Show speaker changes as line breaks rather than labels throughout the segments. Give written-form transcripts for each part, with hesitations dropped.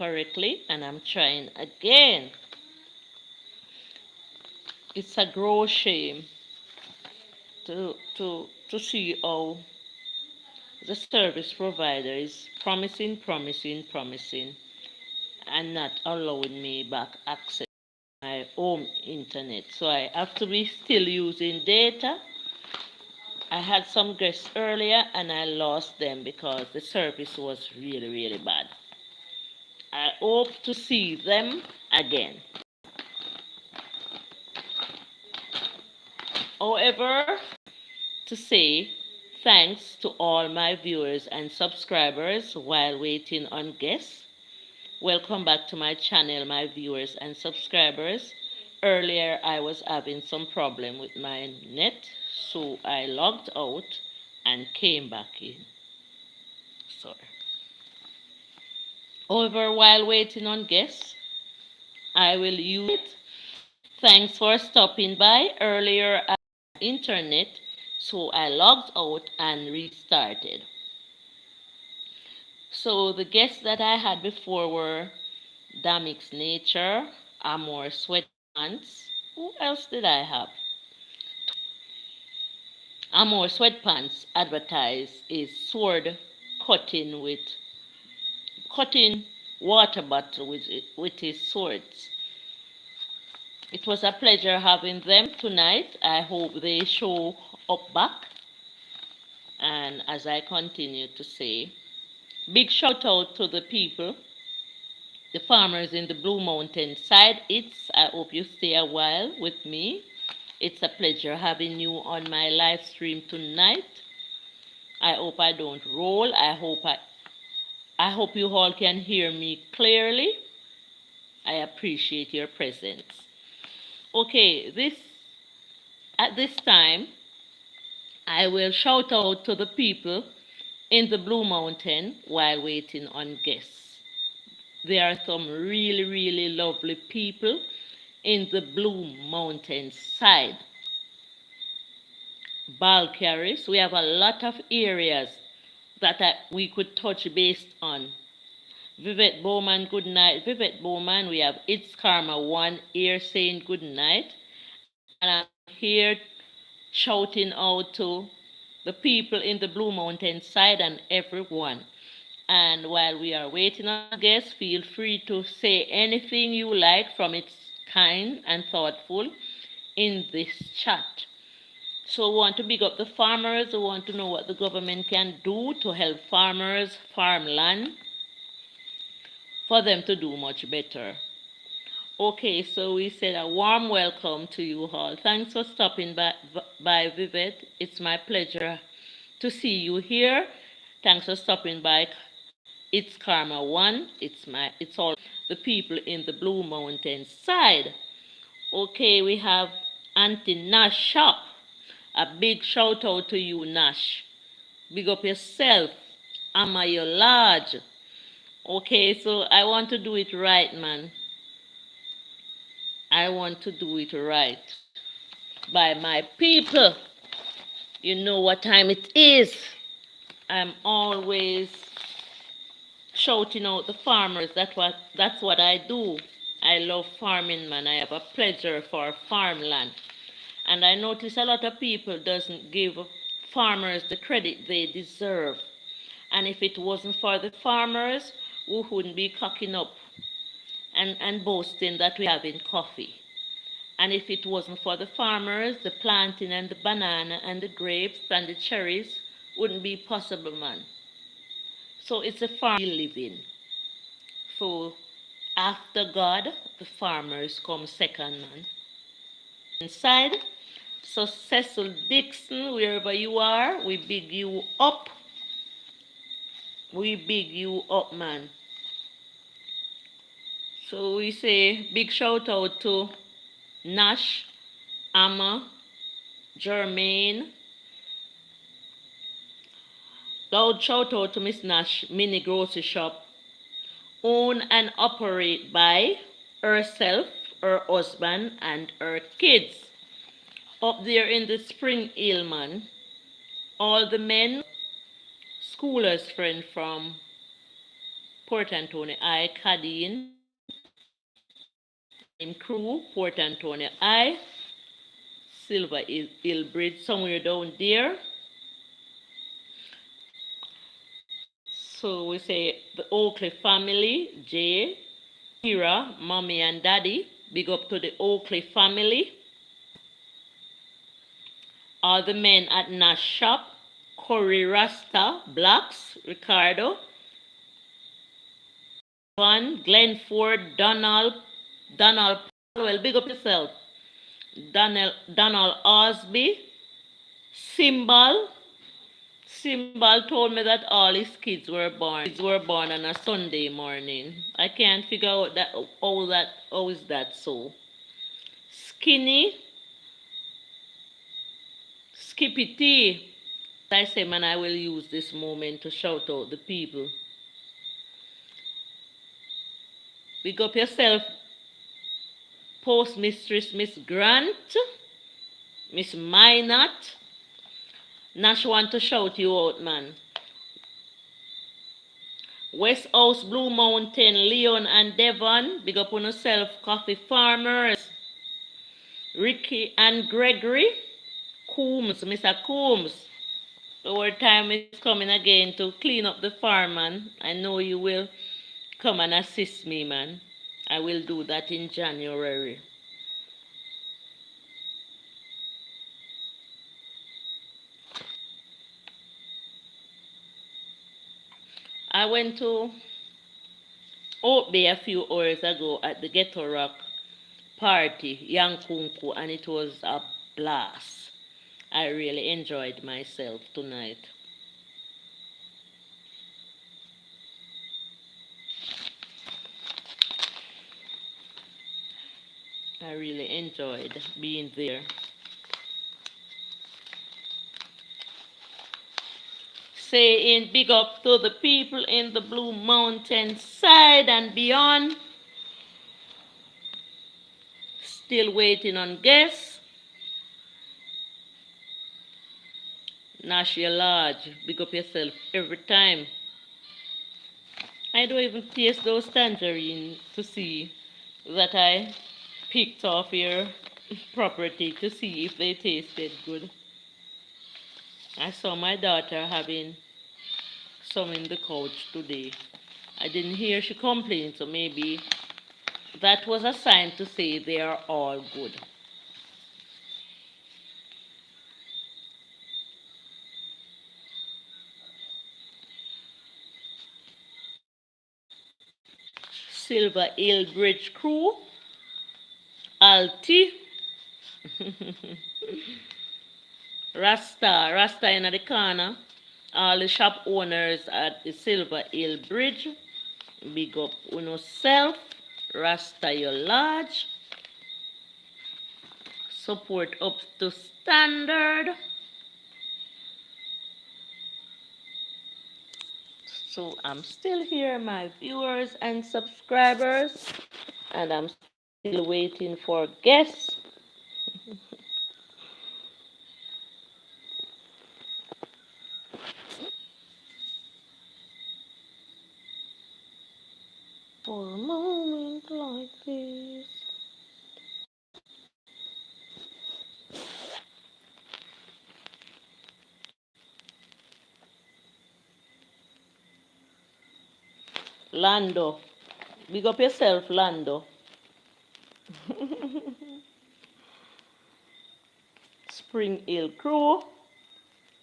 correctly, and I'm trying again. It's a gross shame to see how the service provider is promising, and not allowing me back access to my home internet. So I have to be still using data. I had some guests earlier and I lost them because the service was really bad. I hope to see them again. However, to say thanks to all my viewers and subscribers while waiting on guests. Welcome back to my channel, my viewers and subscribers. Earlier, I was having some problem with my net, so I logged out and came back in. Sorry. However, while waiting on guests, I will use it. Thanks for stopping by. Earlier, I had internet, so I logged out and restarted. So the guests that I had before were Damix Nature, Amor Sweatpants. Who else did I have? Amor Sweatpants advertised his sword cutting water bottle with his swords. It was a pleasure having them tonight. I hope they show up back. And as I continue to say, big shout out to the people, the farmers in the Blue Mountain side. I hope you stay a while with me. It's a pleasure having you on my live stream tonight. I hope I don't roll. I hope you all can hear me clearly. I appreciate your presence. Okay, at this time I will shout out to the people in the Blue Mountain while waiting on guests. There are some really lovely people in the Blue Mountain side. Balcarres, we have a lot of areas that we could touch based on. Vivette Bowman, good night. Vivette Bowman, we have It's Karma 1 here saying good night. And I'm here shouting out to the people in the Blue Mountain side and everyone. And while we are waiting on guests, feel free to say anything you like from its kind and thoughtful in this chat. So we want to big up the farmers. We want to know what the government can do to help farmers, farmland, for them to do much better. Okay, so we said a warm welcome to you all. Thanks for stopping by Vivette. It's my pleasure to see you here. Thanks for stopping by. It's Karma One. It's all the people in the Blue Mountain side. Okay, we have Auntie Nash Shop. A big shout out to you, Nash. Big up yourself. Amma, you're large. Okay, so I want to do it right, man. I want to do it right by my people. You know what time it is. I'm always shouting out the farmers. That's what I do. I love farming, man. I have a pleasure for farmland. And I notice a lot of people doesn't give farmers the credit they deserve. And if it wasn't for the farmers, we wouldn't be cocking up and boasting that we have in coffee. And if it wasn't for the farmers, the planting and the banana and the grapes and the cherries wouldn't be possible, man. So it's a farm we live in. So after God, the farmers come second, man. Inside, so Cecil Dixon, wherever you are, we big you up. We big you up, man. So we say big shout out to Nash, Amma, Jermaine. Loud shout out to Miss Nash Mini Grocery Shop. Owned and operated by herself, her husband, and her kids. Up there in the Spring Hill, man. All the men, schoolers friend from Port Antonio I, Cadine, in Crew, Port Antonio I, Silver Hill Bridge, somewhere down there. So we say the Oakley family, Jay, Kira, mommy and daddy. Big up to the Oakley family. All the men at Nash Shop, Corey Rasta, Blacks, Ricardo, Van, Glenford, Donald Powell, big up yourself. Donald Osby, Symbol told me that all his kids were born on a Sunday morning. I can't figure out how is that so. Skinny, Skippy T. I say, man, I will use this moment to shout out the people. Big up yourself, Postmistress Miss Grant, Miss Minot. Nash want to shout you out, man. West House, Blue Mountain, Leon and Devon. Big up on yourself, Coffee Farmers. Ricky and Gregory. Coombs, Mr. Coombs. Our time is coming again to clean up the farm, man. I know you will come and assist me, man. I will do that in January. I went to Oak Bay a few hours ago at the Ghetto Rock party, Yankunku, and it was a blast. I really enjoyed myself tonight. I really enjoyed being there. Saying big up to the people in the Blue Mountain side and beyond. Still waiting on guests. Nashia Lodge, big up yourself every time. I don't even taste those tangerines to see that I picked off your property to see if they tasted good. I saw my daughter having some in the couch today. I didn't hear she complain, so maybe that was a sign to say they are all good. Silver Hill Bridge crew, Alti, Rasta in the corner, all the shop owners at the Silver Hill Bridge, big up on yourself, Rasta your lodge, support up to standard. So I'm still here, my viewers and subscribers, and I'm still waiting for guests. For a moment like this. Lando. Big up yourself, Lando. Spring Hill crew.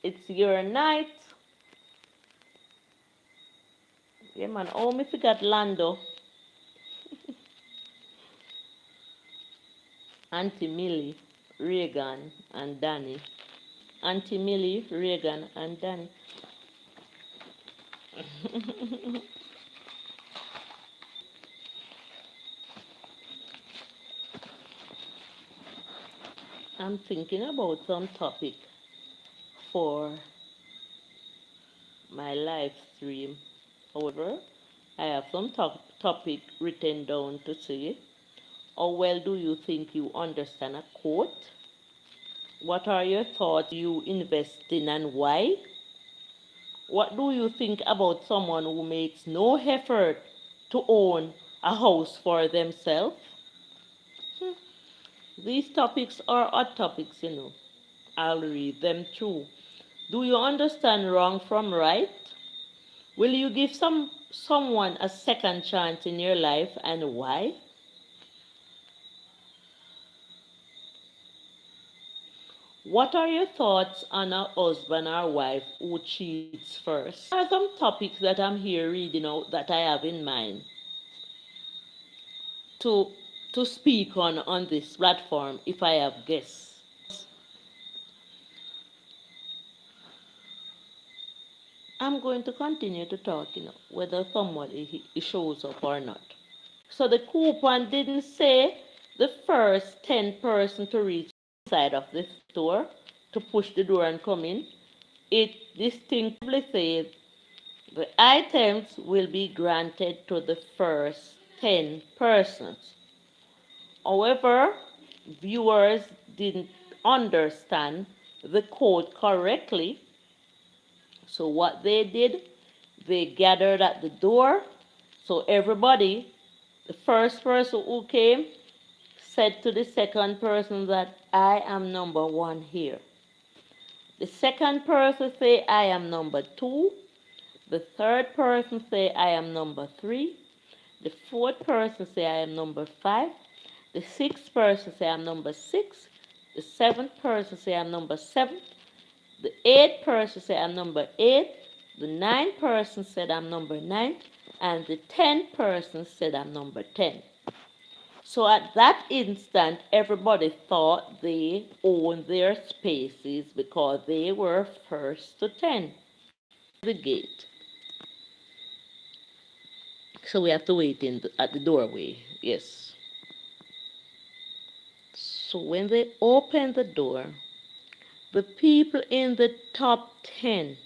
It's your night. Yeah, man. Oh, me forgot Lando. Auntie Millie, Reagan, and Danny. Auntie Millie, Reagan, and Danny. I'm thinking about some topic for my live stream. However, I have some topic written down to say. How well do you think you understand a quote? What are your thoughts? You invest in and why? What do you think about someone who makes no effort to own a house for themselves? Hmm. These topics are hot topics. I'll read them through. Do you understand wrong from right? Will you give someone a second chance in your life, and why? What are your thoughts on a husband or wife who cheats first? Are some topics that I'm here reading out that I have in mind to to speak on this platform if I have guests. I'm going to continue to talk, whether somebody he shows up or not. So the coupon didn't say the first 10 person to reach inside of the store to push the door and come in. It distinctly said the items will be granted to the first 10 persons. However, viewers didn't understand the code correctly. So what they did, they gathered at the door. So everybody, the first person who came said to the second person that I am number one here. The second person say I am number two. The third person say I am number three. The fourth person say I am number five. The sixth person say I'm number six. The seventh person say I'm number seven. The eighth person say I'm number eight. The ninth person said I'm number nine. And the 10th person said I'm number 10. So at that instant, everybody thought they owned their spaces because they were first to 10. The gate. So we have to wait at the doorway. Yes. So when they opened the door, the people in the top 10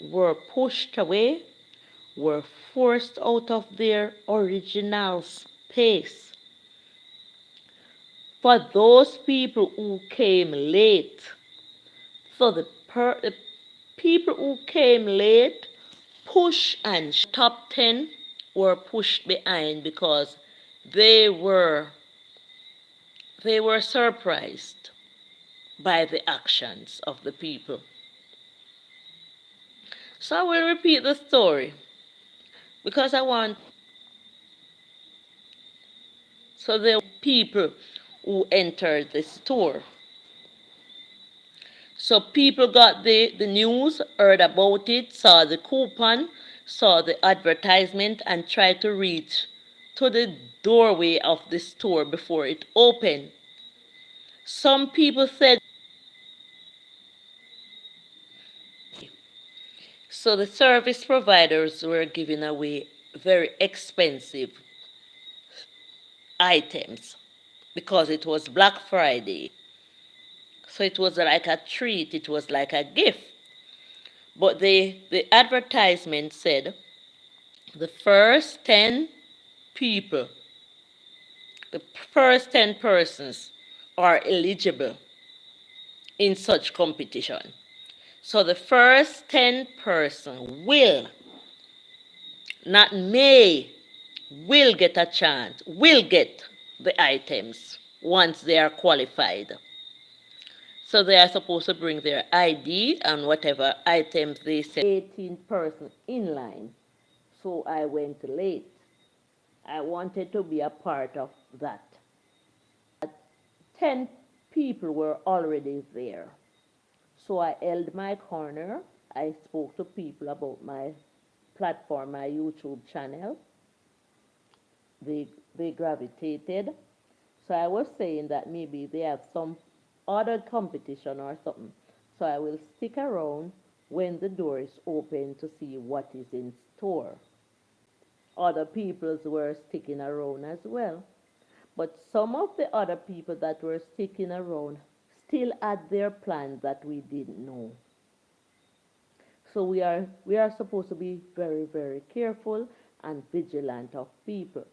were pushed away, were forced out of their original space. For those people who came late, so the people who came late push and top 10 were pushed behind because they were they were surprised by the actions of the people. So I will repeat the story because I want. So there were people who entered the store. So people got the news, heard about it, saw the coupon, saw the advertisement, and tried to reach to the doorway of the store before it opened. Some people said, so the service providers were giving away very expensive items because it was Black Friday. So it was like a treat, it was like a gift. But the advertisement said the first 10 people, the first 10 persons are eligible in such competition. So the first 10 person will, not may, will get a chance, will get the items once they are qualified. So they are supposed to bring their ID and whatever items they said. 18 person in line. So I went late. I wanted to be a part of that. 10 people were already there. So I held my corner. I spoke to people about my platform, my YouTube channel. They gravitated. So I was saying that maybe they have some other competition or something. So I will stick around when the door is open to see what is in store. Other peoples were sticking around as well. But some of the other people that were sticking around still had their plans that we didn't know. So we are supposed to be very, very careful and vigilant of people.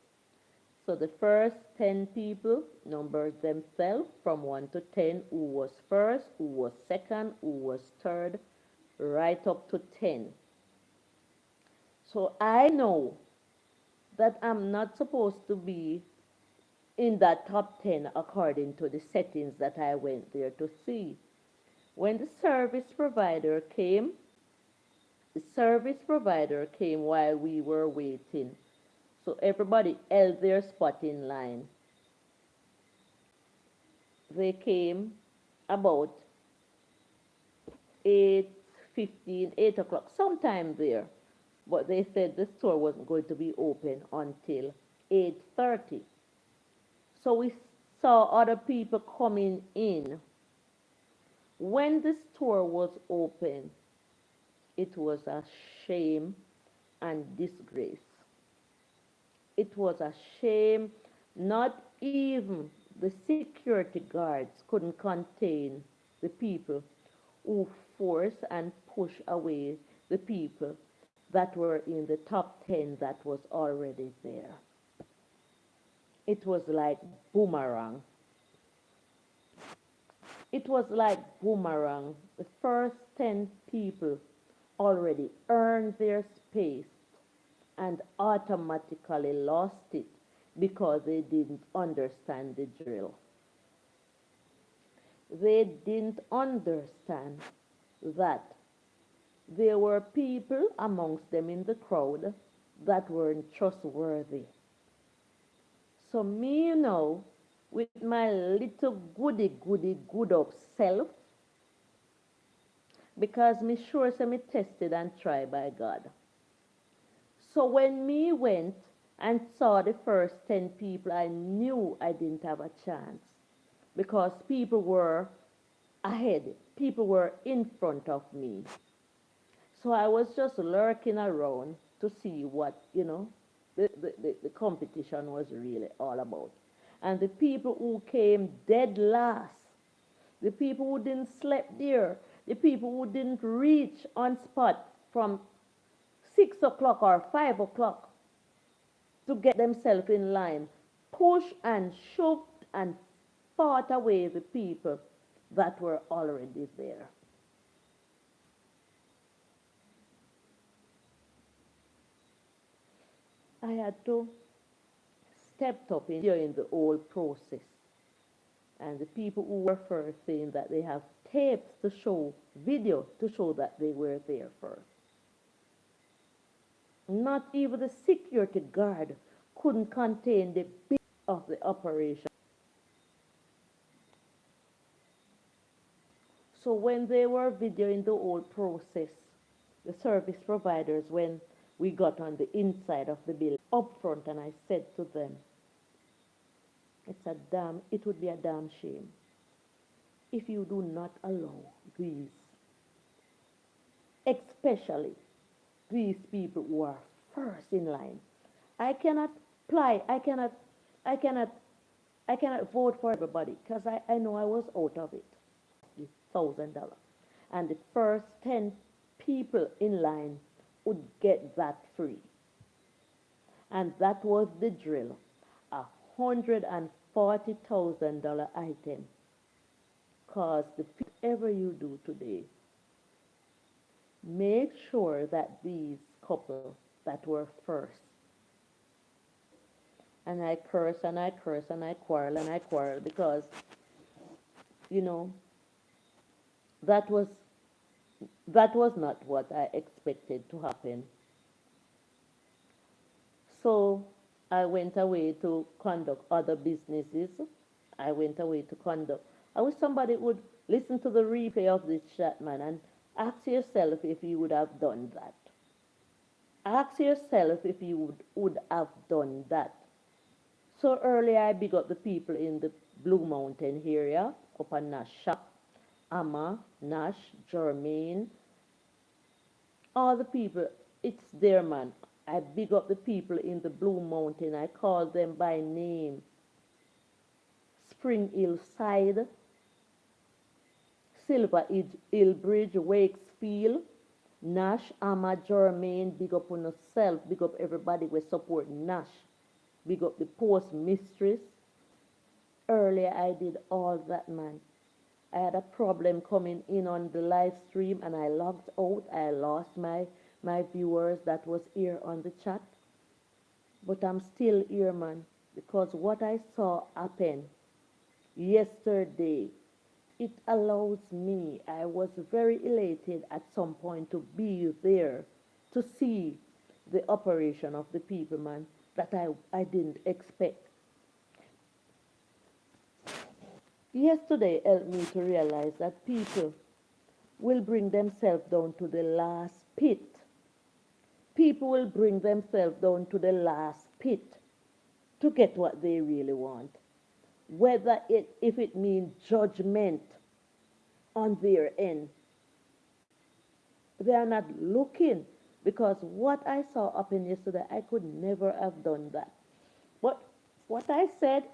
So the first 10 people numbered themselves from 1 to 10, who was first, who was second, who was third, right up to 10. So I know that I'm not supposed to be in that top 10 according to the settings that I went there to see. When the service provider came while we were waiting. So everybody held their spot in line. They came about 8:15, 8 o'clock, sometime there. But they said the store wasn't going to be open until 8:30. So we saw other people coming in. When the store was open, it was a shame and disgrace. It was a shame. Not even the security guards couldn't contain the people who force and push away the people that were in the top 10 that was already there. It was like boomerang. It was like boomerang. The first 10 people already earned their space and automatically lost it because they didn't understand the drill. They didn't understand that there were people amongst them in the crowd that weren't trustworthy. So me, with my little goody good up self, because me sure say me tested and tried by God. So when me went and saw the first 10 people, I knew I didn't have a chance because people were ahead, people were in front of me. So I was just lurking around to see what, the competition was really all about. And the people who came dead last, the people who didn't sleep there, the people who didn't reach on spot from 6 o'clock or 5 o'clock to get themselves in line, pushed and shoved and fought away the people that were already there. I had to step up during the whole process. And the people who were first saying that they have tapes to show, video to show that they were there first. Not even the security guard couldn't contain the beat of the operation. So when they were videoing the whole process, the service providers, when we got on the inside of the building, up front, and I said to them, it would be a damn shame if you do not allow these, especially these people who are first in line. I cannot apply, I cannot, I cannot vote for everybody because I know I was out of it. $1,000. And the first 10 people in line would get that free. And that was the drill. $140,000 item. Because whatever you do today, make sure that these couple that were first, and I curse and I curse and I quarrel because, you know, that was not what I expected to happen. So I went away to conduct other businesses. I went away to conduct. I wish somebody would listen to the replay of this chat, man, and ask yourself if you would have done that. Ask yourself if you would have done that. So earlier I big up the people in the Blue Mountain area, up on Nash Shop, Amma, Nash, Jermaine, all the people, it's there, man. I big up the people in the Blue Mountain. I call them by name. Spring Hill Side, Silver Hill Bridge, Wakesfield, Nash, Amma, Jermaine, big up on yourself, big up everybody we support Nash, big up the post mistress. Earlier I did all that, man. I had a problem coming in on the live stream and I logged out. I lost my viewers that was here on the chat. But I'm still here, man, because what I saw happen yesterday, it allows me, I was very elated at some point to be there, to see the operation of the people, man, that I didn't expect. Yesterday helped me to realize that people will bring themselves down to the last pit. People will bring themselves down to the last pit to get what they really want. Whether if it means judgment on their end. They are not looking because what I saw happen yesterday, I could never have done that. But what I said,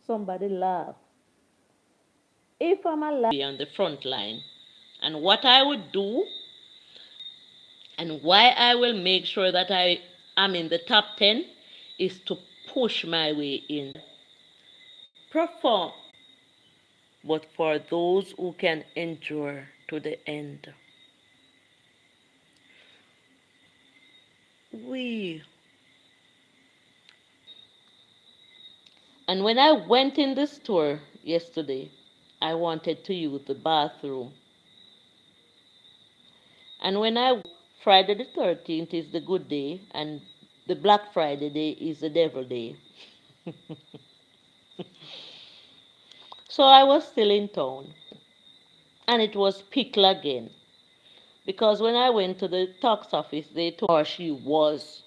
somebody laughed. If I'm alive, be on the front line, and what I would do, and why I will make sure that I am in the top 10 is to push my way in. Perform, but for those who can endure to the end. We. And when I went in the store yesterday, I wanted to use the bathroom. And when Friday the 13th is the good day, and the Black Friday day is the devil day. So I was still in town, and it was pickle again. Because when I went to the tax office, they told her she was.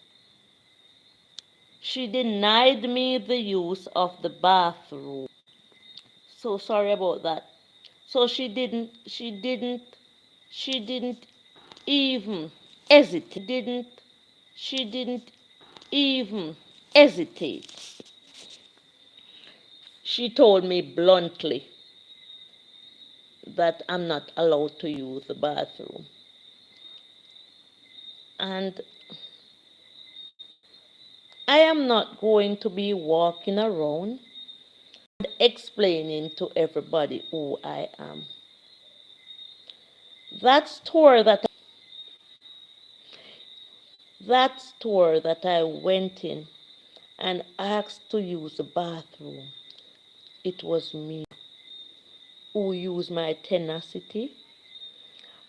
She denied me the use of the bathroom. So sorry about that. So she didn't even hesitate. She didn't even hesitate. She told me bluntly that I'm not allowed to use the bathroom. And I am not going to be walking around and explaining to everybody who I am. That store that I went in and asked to use the bathroom, it was me who used my tenacity,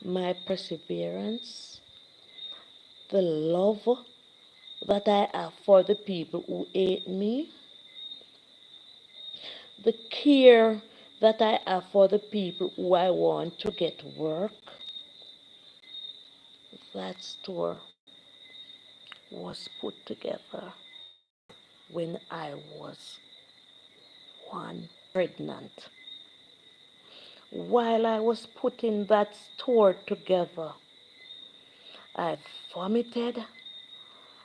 my perseverance, the love that I have for the people who hate me, the care that I have for the people who I want to get work. That store was put together when I was one pregnant. While I was putting that store together, I vomited.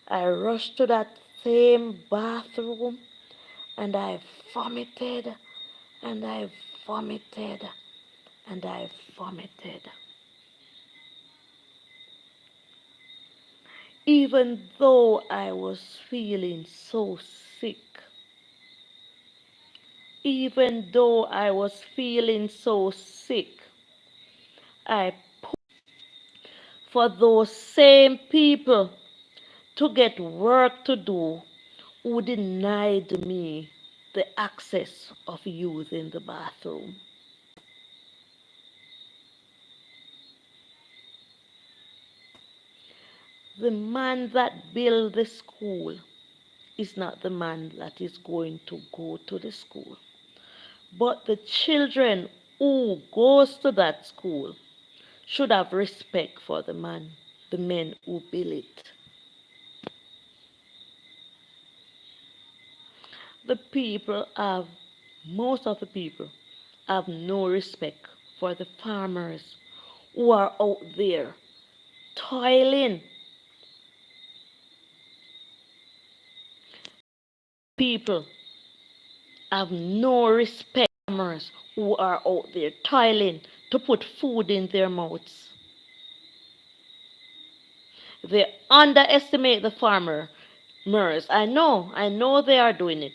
I rushed to that same bathroom and I vomited and I vomited and I vomited. Even though I was feeling so sick, even though I was feeling so sick, I for those same people to get work to do who denied me the access of using the bathroom. The man that built the school is not the man that is going to go to the school, but the children who goes to that school should have respect for the men who built it. Most of the people have no respect for the farmers who are out there toiling. People have no respect for farmers who are out there toiling to put food in their mouths. They underestimate the farmers. I know they are doing it.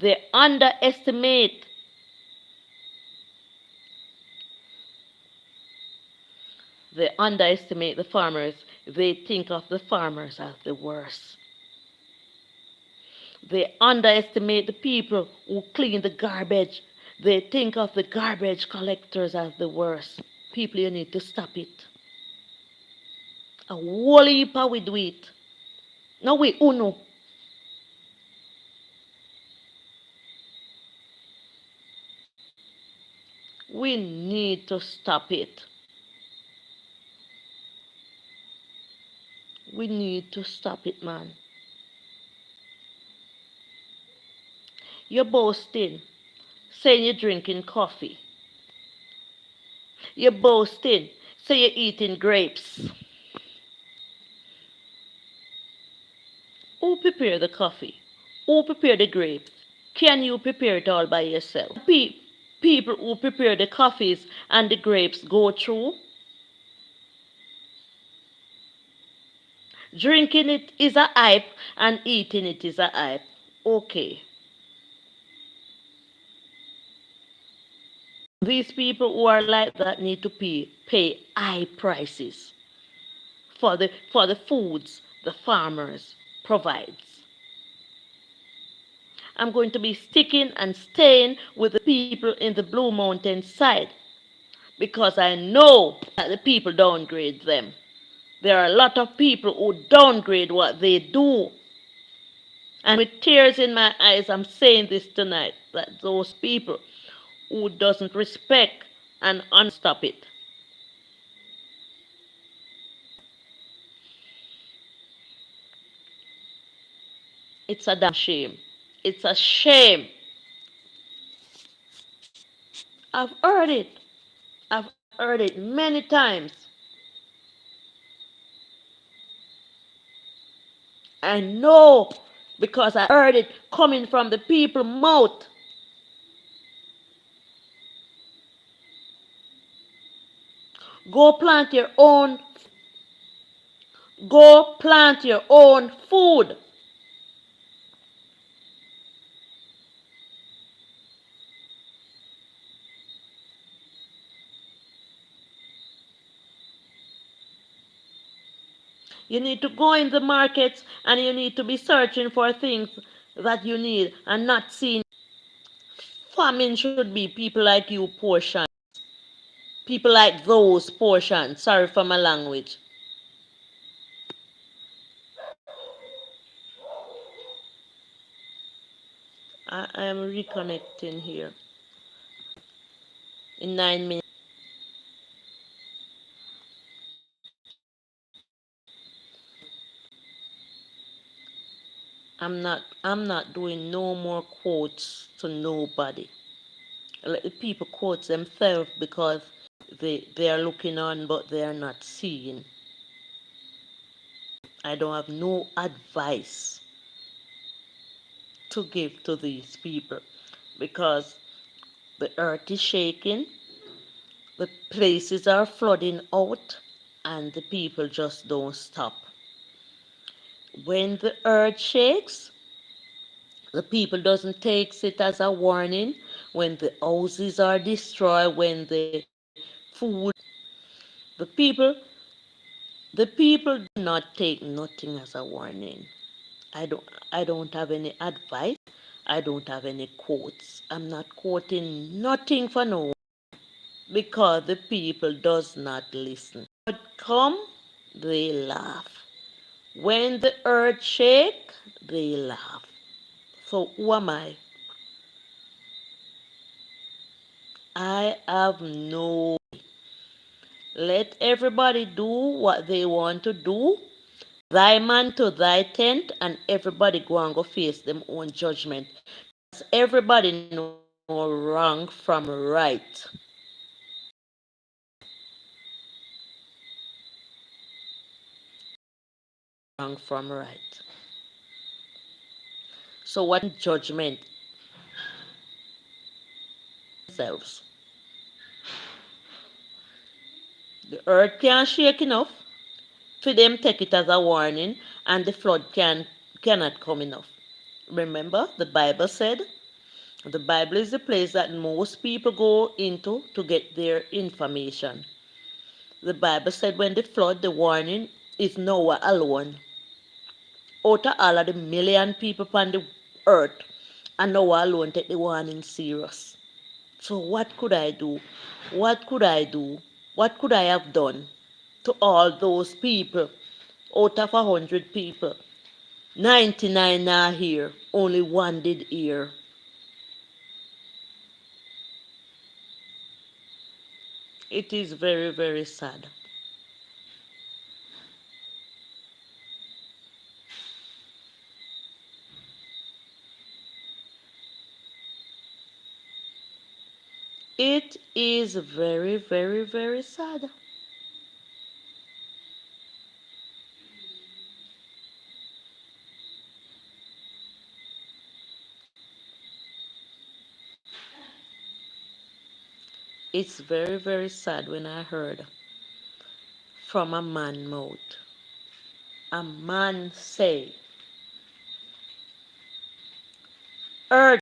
They underestimate They underestimate the farmers. They think of the farmers as the worst. They underestimate the people who clean the garbage. They think of the garbage collectors as the worst. People, you need to stop it. A whole heap we do it. No, we uno. We need to stop it. We need to stop it, man. You're boasting, saying you're drinking coffee. You're boasting, saying you're eating grapes. Who prepare the coffee? Who prepare the grapes? Can you prepare it all by yourself? People who prepare the coffees and the grapes go through. Drinking it is a hype and eating it is a hype. Okay. These people who are like that need to pay high prices for the foods the farmers provides. I'm going to be sticking and staying with the people in the Blue Mountain side because I know that the people downgrade them. There are a lot of people who downgrade what they do. And with tears in my eyes, I'm saying this tonight, that those people who doesn't respect and unstop it. It's a damn shame. It's a shame. I've heard it. I've heard it many times. I know because I heard it coming from the people's mouth. Go plant your own. Go plant your own food. You need to go in the markets and you need to be searching for things that you need and not seeing. Famine should be people like you portion. People like those portion. Sorry for my language. I am reconnecting here in 9 minutes. I'm not doing no more quotes to nobody. Let the people quote themselves because they are looking on but they are not seeing. I don't have no advice to give to these people because the earth is shaking, the places are flooding out, and the people just don't stop. When the earth shakes, the people doesn't take it as a warning. When the houses are destroyed, when the food, the people, the people do not take nothing as a warning. I don't, I don't have any advice. I don't have any quotes. I'm not quoting nothing for no one because the people does not listen. But come, they laugh. When the earth shake, they laugh. So who am I? I have no. Let everybody do what they want to do. Thy man to thy tent, and everybody go and go face them own judgment. Because everybody know wrong from right. Wrong from right. So what judgment themselves? The earth can't shake enough for them take it as a warning, and the flood cannot come enough. Remember, the Bible said the Bible is the place that most people go into to get their information. The Bible said when the flood, the warning is Noah alone. Out of all of the million people upon the earth, and Noah alone take the warning serious. So what could I do? What could I do? What could I have done to all those people? Out of 100 people, 99 are here, only one did hear. It is very, very sad. It is very, very, very sad. It's very, very sad when I heard from a man mouth. A man say, earth